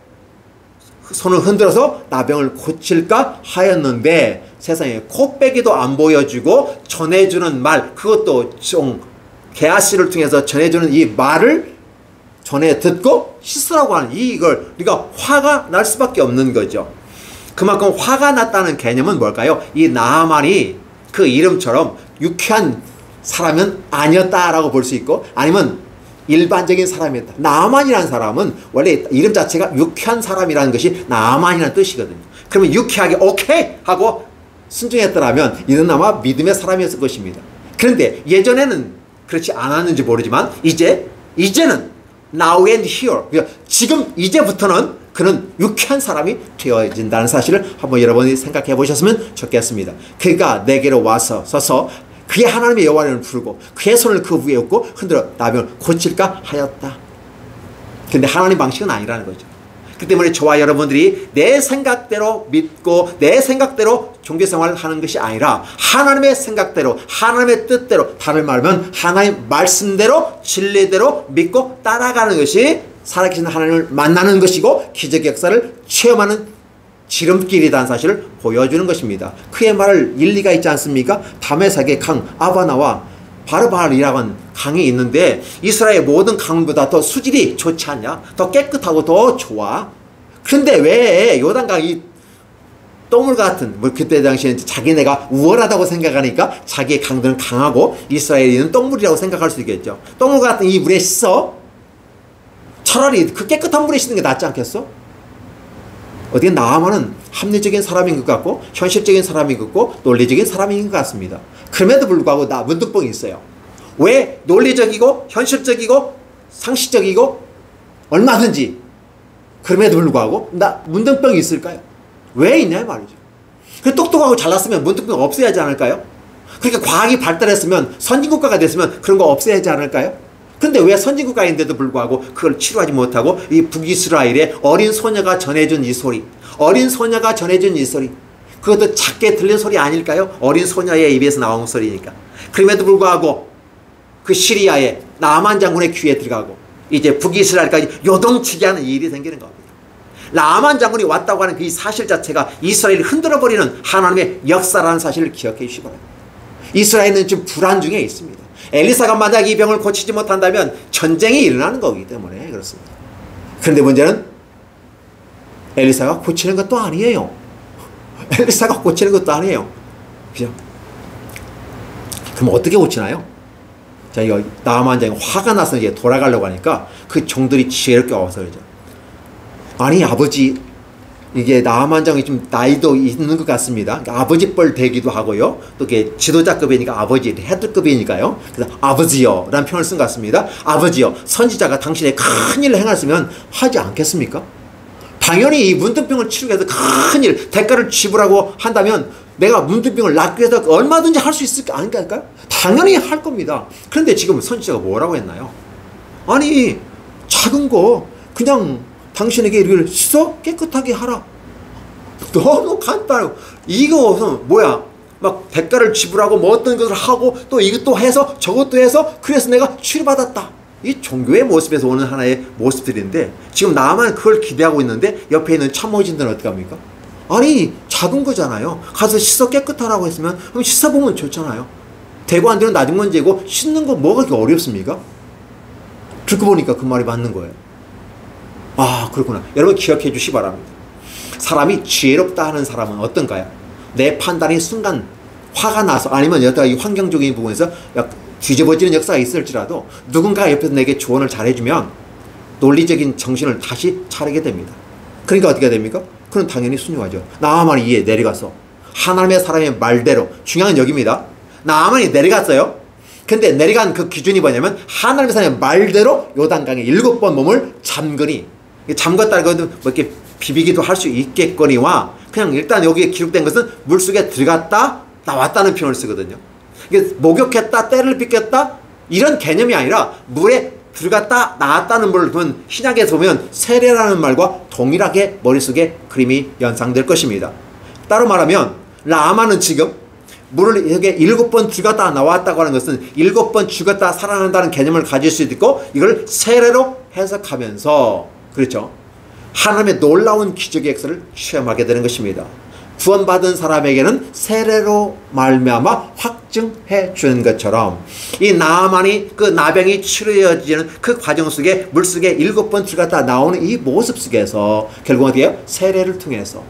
손을 흔들어서 나병을 고칠까 하였는데 세상에 코빼기도 안 보여주고 전해주는 말, 그것도 좀 게하시를 통해서 전해주는 이 말을 전해 듣고 씻으라고 하는 이걸 우리가 화가 날 수밖에 없는 거죠. 그만큼 화가 났다는 개념은 뭘까요? 이 나아만이 그 이름처럼 유쾌한 사람은 아니었다라고 볼 수 있고, 아니면 일반적인 사람이었다. 나아만이라는 사람은 원래 이름 자체가 유쾌한 사람이라는 것이 나아만이라는 뜻이거든요. 그러면 유쾌하게 오케이 하고 순종했더라면 이는 아마 믿음의 사람이었을 것입니다. 그런데 예전에는 그렇지 않았는지 모르지만 이제는 now and here, 지금 이제부터는 그는 유쾌한 사람이 되어진다는 사실을 한번 여러분이 생각해 보셨으면 좋겠습니다. 그가 내게로 와서 서서 그의 하나님의 여호와를 부르고 그의 손을 그 위에 얹고 흔들어 나병을 고칠까 하였다. 근데 하나님 방식은 아니라는 거죠. 그 때문에 저와 여러분들이 내 생각대로 믿고 내 생각대로 종교생활을 하는 것이 아니라 하나님의 생각대로, 하나님의 뜻대로, 다른 말하면 하나님 말씀대로, 진리대로 믿고 따라가는 것이 살아계신 하나님을 만나는 것이고 기적 역사를 체험하는 지름길이라는 사실을 보여주는 것입니다. 그의 말을 일리가 있지 않습니까? 다메섹의 강 아바나와 바르바르이라고 하는 강이 있는데 이스라엘 모든 강보다 더 수질이 좋지 않냐? 더 깨끗하고 더 좋아. 그런데 왜 요단강이 똥물 같은, 뭐 그때 당시에는 자기네가 우월하다고 생각하니까 자기의 강도는 강하고 이스라엘인은 똥물이라고 생각할 수 있겠죠. 똥물 같은 이 물에 씻어? 차라리 그 깨끗한 물에 씻는 게 낫지 않겠어? 어떻게 나아만은 합리적인 사람인 것 같고 현실적인 사람인 것 같고 논리적인 사람인 것 같습니다. 그럼에도 불구하고 나 문득뻥이 있어요. 왜 논리적이고 현실적이고 상식적이고 얼마든지 그럼에도 불구하고 나 문득병이 있을까요? 왜 있냐 말이죠. 그 똑똑하고 잘났으면 문득병 없어야 하지 않을까요? 그러니까 과학이 발달했으면 선진국가가 됐으면 그런 거 없어야 하지 않을까요? 근데 왜 선진국가인데도 불구하고 그걸 치료하지 못하고 이 북이스라엘의 어린 소녀가 전해준 이 소리, 어린 소녀가 전해준 이 소리, 그것도 작게 들린 소리 아닐까요? 어린 소녀의 입에서 나온 소리니까. 그럼에도 불구하고 그 시리아의 나만 장군의 귀에 들어가고 이제 북이스라엘까지 요동치게 하는 일이 생기는 겁니다. 나만 장군이 왔다고 하는 그 사실 자체가 이스라엘을 흔들어버리는 하나님의 역사라는 사실을 기억해 주시기 바랍니다. 이스라엘은 지금 불안 중에 있습니다. 엘리사가 만약 이 병을 고치지 못한다면 전쟁이 일어나는 거기 때문에 그렇습니다. 그런데 문제는 엘리사가 고치는 것도 아니에요. 엘리사가 고치는 것도 아니에요. 그죠? 그럼 어떻게 고치나요? 자, 이거 나만 장이 화가 나서 이제 돌아가려고 하니까 그 종들이 지혜롭게 와서 그러죠. 아니 아버지, 이게 나만 장이 좀 나이도 있는 것 같습니다. 그러니까 아버지 뻘 되기도 하고요. 또 이게 지도자급이니까 아버지, 헤드급이니까요. 그래서 아버지요 라는 표현을 쓴 것 같습니다. 아버지요, 선지자가 당신의 큰일을 행했으면 하지 않겠습니까? 당연히 이 문둥병을 치르기 위해서 큰일, 대가를 지불하고 한다면 내가 문둥병을 낫기 위해서 얼마든지 할 수 있을 거 아닐까요? 당연히 할 겁니다. 그런데 지금 선지자가 뭐라고 했나요? 아니 작은 거 그냥 당신에게 이를 씻어 깨끗하게 하라. 너무 간단하고 이거 뭐야, 막 대가를 지불하고 뭐 어떤 것을 하고 또 이것도 해서 저것도 해서 그래서 내가 치료받았다. 이 종교의 모습에서 오는 하나의 모습들인데 지금 나만 그걸 기대하고 있는데 옆에 있는 참모진들은 어떻게 합니까? 아니 작은 거잖아요. 가서 씻어 깨끗하라고 했으면 그럼 씻어보면 좋잖아요. 되고 안 되는 나중 문제고 씻는 거 뭐가 그렇게 어렵습니까? 듣고 보니까 그 말이 맞는 거예요. 아 그렇구나. 여러분 기억해 주시기 바랍니다. 사람이 지혜롭다 하는 사람은 어떤가요? 내 판단이 순간 화가 나서 아니면 여기가 이 환경적인 부분에서 뒤집어지는 역사가 있을지라도 누군가 옆에서 내게 조언을 잘해주면 논리적인 정신을 다시 차리게 됩니다. 그러니까 어떻게 됩니까? 그럼 당연히 순종하죠. 나아만이 이에 내려가서 하나님의 사람의 말대로, 중요한 건 여기입니다. 나아만이 내려갔어요. 근데 내려간 그 기준이 뭐냐면 하나님의 사람의 말대로 요단강에 7번 몸을 잠그니, 잠갔다는 것은 뭐 이렇게 비비기도 할 수 있겠거니와 그냥 일단 여기에 기록된 것은 물속에 들어갔다 나왔다는 표현을 쓰거든요. 이게 목욕했다, 때를 빗겼다 이런 개념이 아니라 물에 들어갔다 나왔다는 걸 보면 신약에서 보면 세례라는 말과 동일하게 머릿속에 그림이 연상될 것입니다. 따로 말하면 나아만은 지금 물을 여기에 7번 들어갔다 나왔다고 하는 것은 7번 죽었다 살아난다는 개념을 가질 수도 있고 이걸 세례로 해석하면서 그렇죠, 하나님의 놀라운 기적의 역사를 체험하게 되는 것입니다. 구원받은 사람에게는 세례로 말미암아 확증해 주는 것처럼 이 나아만이 그 나병이 치료해지는 그 과정 속에 물속에 7번 들어갔다 나오는 이 모습 속에서 결국은 어떻게 해요? 세례를 통해서,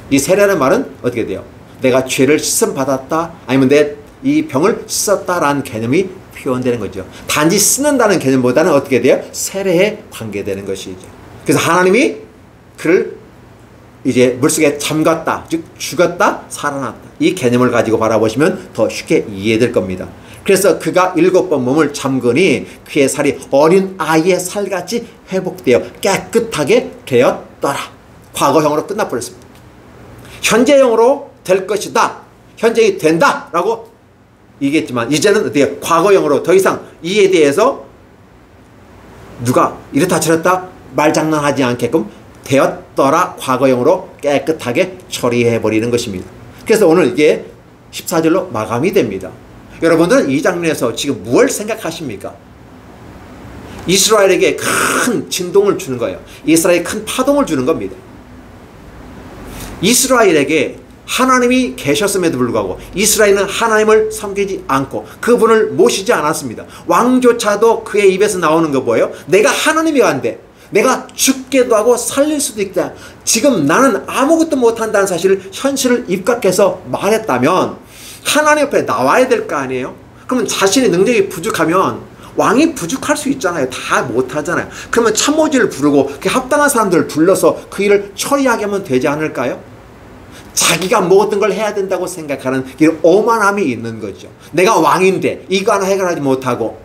이 세례라는 말은 어떻게 돼요? 내가 죄를 씻음 받았다 아니면 내 이 병을 씻었다라는 개념이 표현되는 거죠. 단지 씻는다는 개념보다는 어떻게 돼요? 세례에 관계되는 것이죠. 그래서 하나님이 그를 이제 물속에 잠갔다, 즉 죽었다 살아났다, 이 개념을 가지고 바라보시면 더 쉽게 이해될 겁니다. 그래서 그가 7번 몸을 잠그니 그의 살이 어린 아이의 살같이 회복되어 깨끗하게 되었더라. 과거형으로 끝나버렸습니다. 현재형으로 될 것이다, 현재이 된다 라고 얘기했지만 이제는 어때요? 과거형으로 더 이상 이에 대해서 누가 이렇다 저렇다 말장난하지 않게끔 되었더라 과거형으로 깨끗하게 처리해버리는 것입니다. 그래서 오늘 이게 14절로 마감이 됩니다. 여러분들은 이 장면에서 지금 무엇을 생각하십니까? 이스라엘에게 큰 진동을 주는 거예요. 이스라엘에 큰 파동을 주는 겁니다. 이스라엘에게 하나님이 계셨음에도 불구하고 이스라엘은 하나님을 섬기지 않고 그분을 모시지 않았습니다. 왕조차도 그의 입에서 나오는 거 뭐예요? 내가 하나님이 간데 내가 죽게도 하고 살릴 수도 있다. 지금 나는 아무것도 못한다는 사실을 현실을 입각해서 말했다면 하나님 옆에 나와야 될 거 아니에요? 그러면 자신의 능력이 부족하면 왕이 부족할 수 있잖아요. 다 못하잖아요. 그러면 참모진을 부르고 그 합당한 사람들을 불러서 그 일을 처리하게 하면 되지 않을까요? 자기가 모든 걸 해야 된다고 생각하는 오만함이 있는 거죠. 내가 왕인데 이거 하나 해결하지 못하고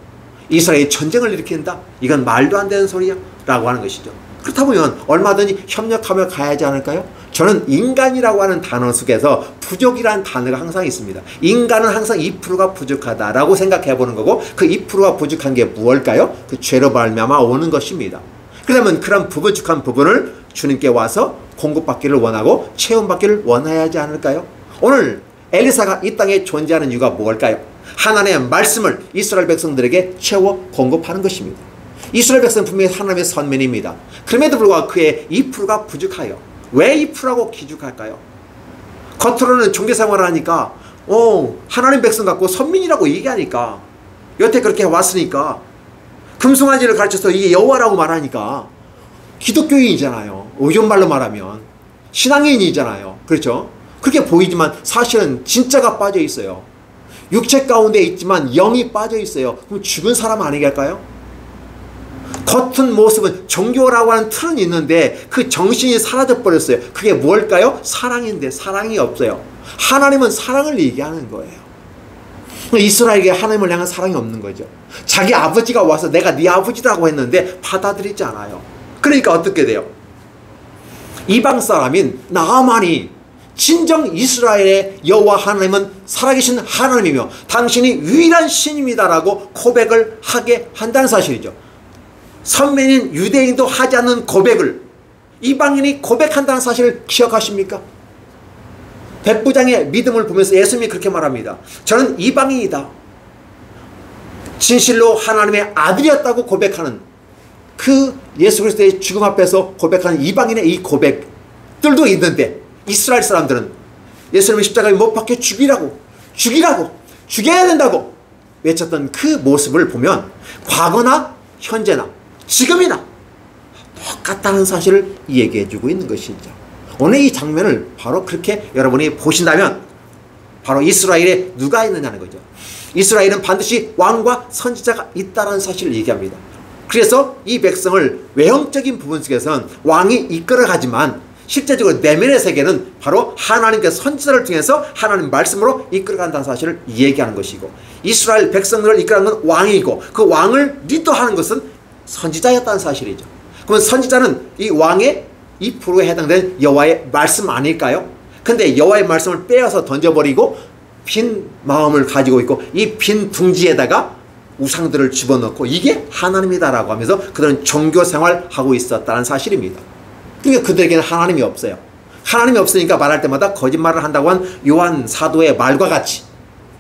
이스라엘이 전쟁을 일으킨다? 이건 말도 안 되는 소리야 라고 하는 것이죠. 그렇다 보면 얼마든지 협력하며 가야지 않을까요? 저는 인간이라고 하는 단어 속에서 부족이라는 단어가 항상 있습니다. 인간은 항상 2%가 부족하다라고 생각해 보는 거고, 그 2%가 부족한 게 무엇일까요? 그 죄로 말미암아 오는 것입니다. 그러면 그런 부족한 부분을 주님께 와서 공급받기를 원하고 채움받기를 원해야 하지 않을까요? 오늘 엘리사가 이 땅에 존재하는 이유가 무엇일까요? 하나님의 말씀을 이스라엘 백성들에게 채워 공급하는 것입니다. 이스라엘 백성은 분명히 하나님의 선민입니다. 그럼에도 불구하고 그의 2%가 부족해요. 왜 2%라고 기죽할까요? 겉으로는 종교생활을 하니까 하나님 백성 같고 선민이라고 얘기하니까, 여태 그렇게 왔으니까, 금송아지를 가르쳐서 이게 여호와라고 말하니까 기독교인이잖아요. 요즘말로 말하면 신앙인이잖아요. 그렇죠? 그렇게 보이지만 사실은 진짜가 빠져 있어요. 육체 가운데 있지만 영이 빠져 있어요. 그럼 죽은 사람 아니겠까요? 겉은 모습은 종교라고 하는 틀은 있는데 그 정신이 사라져 버렸어요. 그게 뭘까요? 사랑인데 사랑이 없어요. 하나님은 사랑을 얘기하는 거예요. 이스라엘에게 하나님을 향한 사랑이 없는 거죠. 자기 아버지가 와서 내가 네 아버지라고 했는데 받아들이지 않아요. 그러니까 어떻게 돼요? 이방 사람인 나아만이 진정 이스라엘의 여호와 하나님은 살아계신 하나님이며 당신이 유일한 신입니다라고 고백을 하게 한다는 사실이죠. 선민인 유대인도 하지 않는 고백을 이방인이 고백한다는 사실을 기억하십니까? 백부장의 믿음을 보면서 예수님이 그렇게 말합니다. 저는 이방인이다. 진실로 하나님의 아들이었다고 고백하는 그 예수 그리스도의 죽음 앞에서 고백하는 이방인의 이 고백들도 있는데, 이스라엘 사람들은 예수님의 십자가에 못 박혀 죽이라고 죽여야 된다고 외쳤던 그 모습을 보면 과거나 현재나 지금이나 똑같다는 사실을 얘기해 주고 있는 것이죠. 오늘 이 장면을 바로 그렇게 여러분이 보신다면 바로 이스라엘에 누가 있느냐는 거죠. 이스라엘은 반드시 왕과 선지자가 있다는 사실을 얘기합니다. 그래서 이 백성을 외형적인 부분 속에서는 왕이 이끌어가지만 실제적으로 내면의 세계는 바로 하나님께서 선지자를 통해서 하나님 말씀으로 이끌어간다는 사실을 얘기하는 것이고, 이스라엘 백성들을 이끌어가는 건 왕이고 그 왕을 리더하는 것은 선지자였다는 사실이죠. 그러면 선지자는 이 왕의 2%에 해당되는 여호와의 말씀 아닐까요? 근데 여호와의 말씀을 빼앗아 던져버리고 빈 마음을 가지고 있고 이 빈 둥지에다가 우상들을 집어넣고 이게 하나님이다라고 하면서 그들은 종교생활하고 있었다는 사실입니다. 그러니까 그들에게는 하나님이 없어요. 하나님이 없으니까 말할 때마다 거짓말을 한다고 한 요한 사도의 말과 같이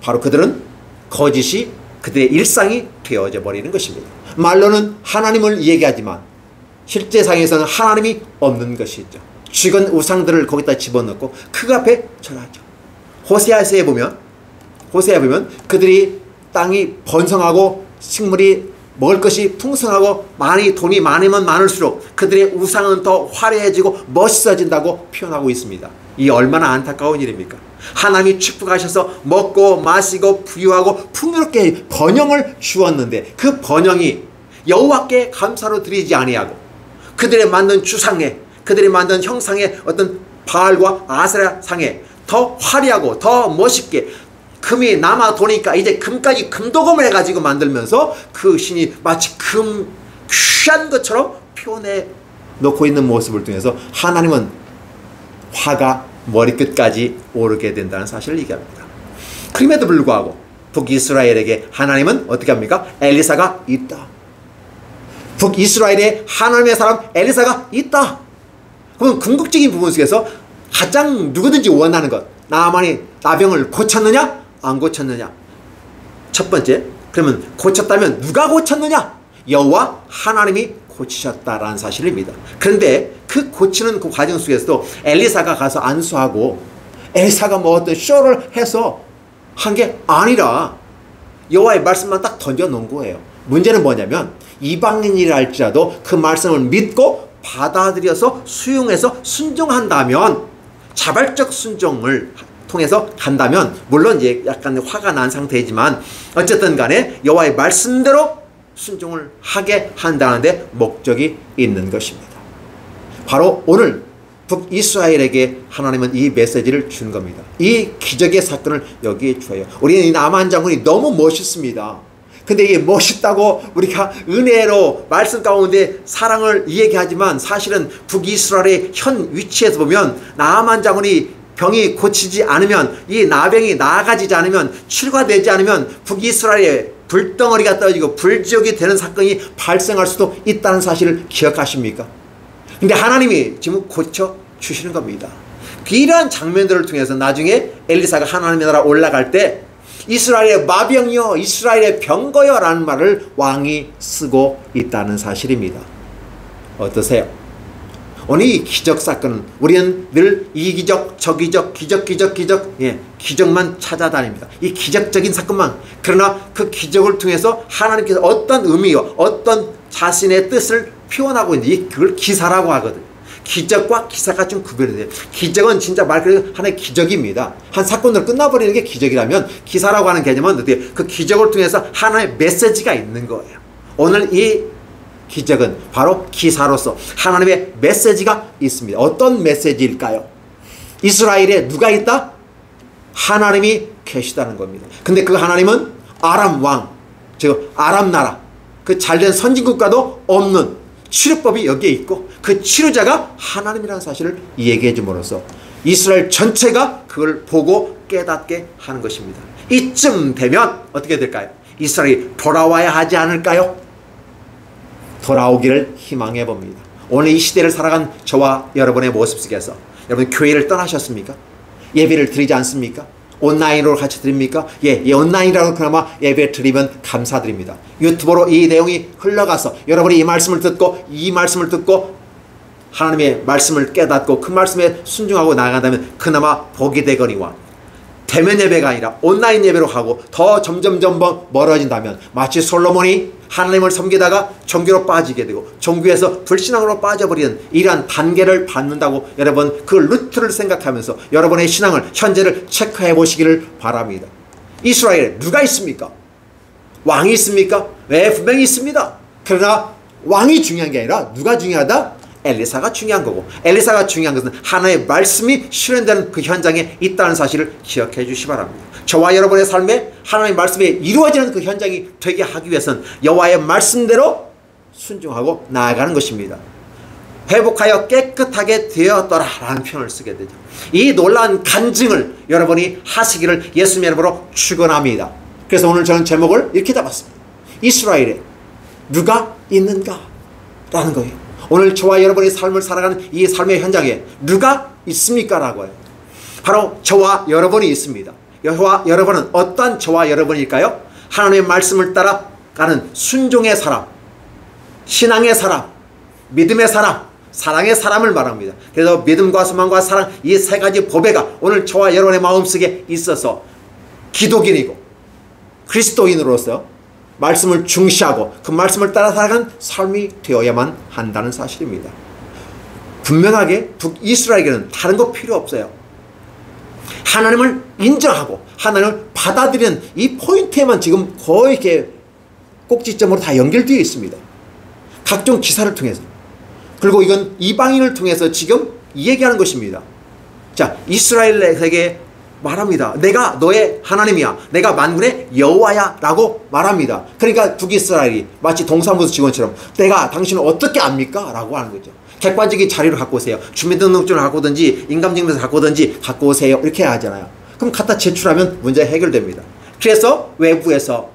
바로 그들은 거짓이 그들의 일상이 되어져 버리는 것입니다. 말로는 하나님을 얘기하지만 실제상에서는 하나님이 없는 것이죠. 죽은 우상들을 거기다 집어넣고 그 앞에 절하죠. 호세아서에 보면 그들이 땅이 번성하고 식물이 먹을 것이 풍성하고 돈이 많으면 많을수록 그들의 우상은 더 화려해지고 멋있어진다고 표현하고 있습니다. 이 얼마나 안타까운 일입니까? 하나님이 축복하셔서 먹고 마시고 부유하고 풍요롭게 번영을 주었는데 그 번영이 여호와께 감사로 드리지 아니하고 그들의 만든 주상에, 그들이 만든 형상의 어떤 바알과 아세라 상에 더 화려하고 더 멋있게 금이 남아 도니까 이제 금까지 금도금을 해가지고 만들면서 그 신이 마치 귀한 것처럼 표현해 놓고 있는 모습을 통해서 하나님은 화가 머리끝까지 오르게 된다는 사실을 얘기합니다. 그럼에도 불구하고 북이스라엘에게 하나님은 어떻게 합니까? 엘리사가 있다. 북이스라엘에 하나님의 사람 엘리사가 있다. 그럼 궁극적인 부분 속에서 가장 누구든지 원하는 것, 나아만이 나병을 고쳤느냐? 안 고쳤느냐? 첫 번째, 그러면 고쳤다면 누가 고쳤느냐? 여호와 하나님이 고치셨다라는 사실입니다. 그런데 그 고치는 그 과정 속에서도 엘리사가 가서 안수하고 엘리사가 뭐 어떤 쇼를 해서 한 게 아니라 여호와의 말씀만 딱 던져 놓은 거예요. 문제는 뭐냐면 이방인이라 할지라도 그 말씀을 믿고 받아들여서 수용해서 순종한다면, 자발적 순종을 통해서 간다면, 물론 이제 약간 화가 난 상태이지만 어쨌든 간에 여호와의 말씀대로 순종을 하게 한다는데 목적이 있는 것입니다. 바로 오늘 북이스라엘에게 하나님은 이 메시지를 준 겁니다. 이 기적의 사건을 여기에 주어요. 우리는 이 나만 장군이 너무 멋있습니다. 근데 이게 멋있다고 우리가 은혜로 말씀 가운데 사랑을 이야기하지만, 사실은 북이스라엘의 현 위치에서 보면 나만 장군이 병이 고치지 않으면, 이 나병이 나아가지지 않으면, 치료가 되지 않으면 북이스라엘의 불덩어리가 떨어지고 불지옥이 되는 사건이 발생할 수도 있다는 사실을 기억하십니까? 근데 하나님이 지금 고쳐주시는 겁니다. 이러한 장면들을 통해서 나중에 엘리사가 하나님의 나라 올라갈 때 이스라엘의 마병이여, 이스라엘의 병거여 라는 말을 왕이 쓰고 있다는 사실입니다. 어떠세요? 오늘 이 기적 사건은 우리는 늘 이 기적, 저 기적, 기적만 찾아다닙니다. 이 기적적인 사건만. 그러나 그 기적을 통해서 하나님께서 어떤 의미와 어떤 자신의 뜻을 표현하고 있는지, 그걸 기사라고 하거든요. 기적과 기사가 좀 구별이 돼요. 기적은 진짜 말 그대로 하나의 기적입니다. 한 사건으로 끝나버리는 게 기적이라면, 기사라고 하는 개념은 어떻게, 그 기적을 통해서 하나의 메시지가 있는 거예요. 오늘 이 기적은 바로 기사로서 하나님의 메시지가 있습니다. 어떤 메시지일까요? 이스라엘에 누가 있다? 하나님이 계시다는 겁니다. 근데 그 하나님은 아람 왕, 즉 아람 나라, 그 잘된 선진국가도 없는 치료법이 여기에 있고, 그 치료자가 하나님이라는 사실을 얘기해 줌으로써 이스라엘 전체가 그걸 보고 깨닫게 하는 것입니다. 이쯤 되면 어떻게 될까요? 이스라엘이 돌아와야 하지 않을까요? 돌아오기를 희망해 봅니다. 오늘 이 시대를 살아간 저와 여러분의 모습 속에서 여러분 교회를 떠나셨습니까? 예배를 드리지 않습니까? 온라인으로 같이 드립니까? 예, 온라인이라고 그나마 예배 드리면 감사드립니다. 유튜브로 이 내용이 흘러가서 여러분이 이 말씀을 듣고 하나님의 말씀을 깨닫고 그 말씀에 순종하고 나아간다면 그나마 복이 되거니와, 대면 예배가 아니라 온라인 예배로 하고 더 점점 멀어진다면, 마치 솔로몬이 하나님을 섬기다가 종교로 빠지게 되고 종교에서 불신앙으로 빠져버리는 이러한 단계를 받는다고, 여러분 그 루트를 생각하면서 여러분의 신앙을, 현재를 체크해 보시기를 바랍니다. 이스라엘에 누가 있습니까? 왕이 있습니까? 네, 분명히 있습니다. 그러나 왕이 중요한 게 아니라 누가 중요하다? 엘리사가 중요한 거고, 엘리사가 중요한 것은 하나의 말씀이 실현되는 그 현장에 있다는 사실을 기억해 주시기 바랍니다. 저와 여러분의 삶에 하나님의 말씀이 이루어지는 그 현장이 되게 하기 위해서는 여호와의 말씀대로 순종하고 나아가는 것입니다. 회복하여 깨끗하게 되었더라 라는 표현을 쓰게 되죠. 이 놀라운 간증을 여러분이 하시기를 예수님의 이름으로 축원합니다. 그래서 오늘 저는 제목을 이렇게 잡았습니다. 이스라엘에 누가 있는가 라는 거예요. 오늘 저와 여러분의 삶을 살아가는 이 삶의 현장에 누가 있습니까? 라고 해요. 바로 저와 여러분이 있습니다. 저와 여러분은 어떠한 저와 여러분일까요? 하나님의 말씀을 따라가는 순종의 사람, 신앙의 사람, 믿음의 사람, 사랑의 사람을 말합니다. 그래서 믿음과 소망과 사랑, 이 세 가지 보배가 오늘 저와 여러분의 마음속에 있어서 기독인이고 그리스도인으로서 말씀을 중시하고 그 말씀을 따라 살아가는 삶이 되어야만 한다는 사실입니다. 분명하게 북이스라엘에게는 다른 거 필요 없어요. 하나님을 인정하고 하나님을 받아들이는 이 포인트에만 지금 거의 이렇게 꼭지점으로 다 연결되어 있습니다. 각종 기사를 통해서. 그리고 이건 이방인을 통해서 지금 얘기하는 것입니다. 자, 이스라엘에게 말합니다. 내가 너의 하나님이야. 내가 만군의 여호와야 라고 말합니다. 그러니까 북이스라엘이 마치 동사무소 직원처럼 내가 당신을 어떻게 압니까? 라고 하는 거죠. 객관적인 자료를 갖고 오세요. 주민등록증을 갖고 오든지 인감증명서 갖고 오든지 갖고 오세요. 이렇게 하잖아요. 그럼 갖다 제출하면 문제 해결됩니다. 그래서 외부에서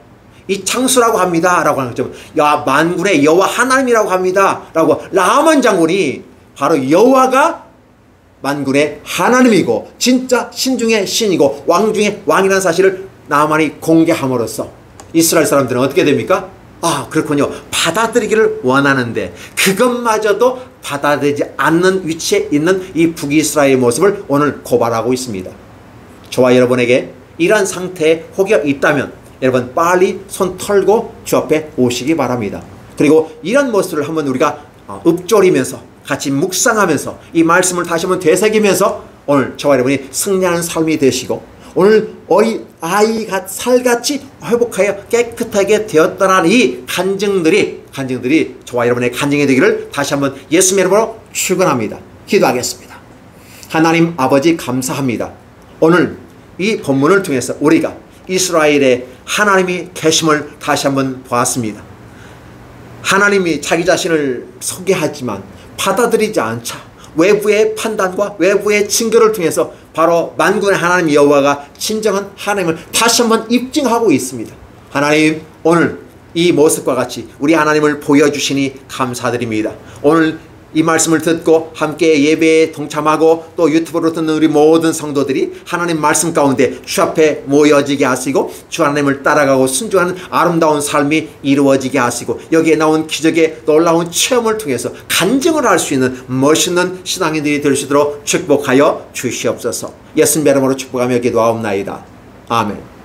이 창수라고 합니다 라고 하는 거죠. 야, 만군의 여호와 하나님이라고 합니다 라고, 나만 장군이 바로 여호와가 만군의 하나님이고 진짜 신 중의 신이고 왕 중의 왕이라는 사실을 나만이 공개함으로써 이스라엘 사람들은 어떻게 됩니까? 아, 그렇군요. 받아들이기를 원하는데 그것마저도 받아들이지 않는 위치에 있는 이 북이스라엘의 모습을 오늘 고발하고 있습니다. 저와 여러분에게 이러한 상태에 혹여 있다면 여러분 빨리 손 털고 주 앞에 오시기 바랍니다. 그리고 이런 모습을 한번 우리가 읊조리면서 같이 묵상하면서 이 말씀을 다시 한번 되새기면서 오늘 저와 여러분이 승리하는 삶이 되시고 오늘 아이가 살같이 회복하여 깨끗하게 되었다는 이 간증들이 저와 여러분의 간증이 되기를 다시 한번 예수님의 이름으로 축원합니다. 기도하겠습니다. 하나님 아버지 감사합니다. 오늘 이 본문을 통해서 우리가 이스라엘의 하나님이 계심을 다시 한번 보았습니다. 하나님이 자기 자신을 소개하지만 받아들이지 않자 외부의 판단과 외부의 증거를 통해서 바로 만군의 하나님 여호와가 진정한 하나님을 다시 한번 입증하고 있습니다. 하나님 오늘 이 모습과 같이 우리 하나님을 보여주시니 감사드립니다. 오늘 이 말씀을 듣고 함께 예배에 동참하고 또 유튜브로 듣는 우리 모든 성도들이 하나님 말씀 가운데 주 앞에 모여지게 하시고 주 하나님을 따라가고 순종하는 아름다운 삶이 이루어지게 하시고 여기에 나온 기적의 놀라운 체험을 통해서 간증을 할 수 있는 멋있는 신앙인들이 될 수 있도록 축복하여 주시옵소서. 예수님의 이름으로 축복하며 기도하옵나이다. 아멘.